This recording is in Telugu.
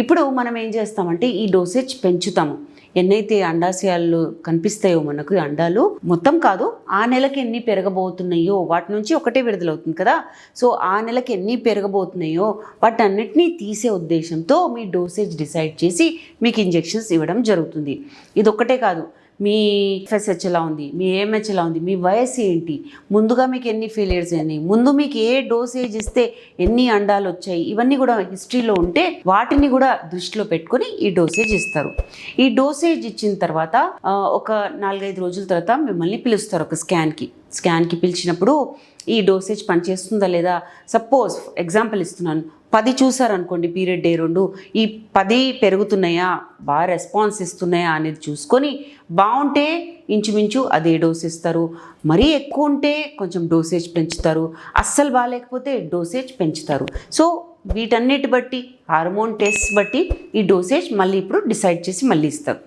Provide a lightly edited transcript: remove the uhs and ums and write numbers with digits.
ఇప్పుడు మనం ఏం చేస్తామంటే ఈ డోసేజ్ పెంచుతాము. ఎన్నైతే అండాశయాలు కనిపిస్తాయో మనకు అండాలు మొత్తం కాదు, ఆ నెలకి ఎన్ని పెరగబోతున్నాయో వాటి నుంచి ఒకటే విడుదలవుతుంది కదా. సో ఆ నెలకి ఎన్ని పెరగబోతున్నాయో వాటన్నిటినీ తీసే ఉద్దేశంతో మీ డోసేజ్ డిసైడ్ చేసి మీకు ఇంజెక్షన్స్ ఇవ్వడం జరుగుతుంది. ఇది ఒక్కటే కాదు, మీ FSH ఎలా ఉంది, మీ AMH ఎలా ఉంది, మీ వయసు ఏంటి, ముందుగా మీకు ఎన్ని ఫెయిలియర్స్ అయినాయి, ముందు మీకు ఏ డోసేజ్ ఇస్తే ఎన్ని అండాలు వచ్చాయి, ఇవన్నీ కూడా హిస్టరీలో ఉంటే వాటిని కూడా దృష్టిలో పెట్టుకొని ఈ డోసేజ్ ఇస్తారు. ఈ డోసేజ్ ఇచ్చిన తర్వాత ఒక 4-5 రోజుల తర్వాత మిమ్మల్ని పిలుస్తారు ఒక స్కాన్కి పిలిచినప్పుడు ఈ డోసేజ్ పనిచేస్తుందా లేదా, సపోజ్ ఎగ్జాంపుల్ ఇస్తున్నాను, 10 చూసారనుకోండి పీరియడ్ డే 2, ఈ 10 పెరుగుతున్నాయా, బాగా రెస్పాన్స్ ఇస్తున్నాయా అనేది చూసుకొని బాగుంటే ఇంచుమించు అదే డోస్ ఇస్తారు. మరీ ఎక్కువ ఉంటే కొంచెం డోసేజ్ పెంచుతారు, అస్సలు బాగాలేకపోతే డోసేజ్ పెంచుతారు. సో వీటన్నిటి బట్టి హార్మోన్ టెస్ట్ బట్టి ఈ డోసేజ్ మళ్ళీ ఇప్పుడు డిసైడ్ చేసి మళ్ళీ ఇస్తారు.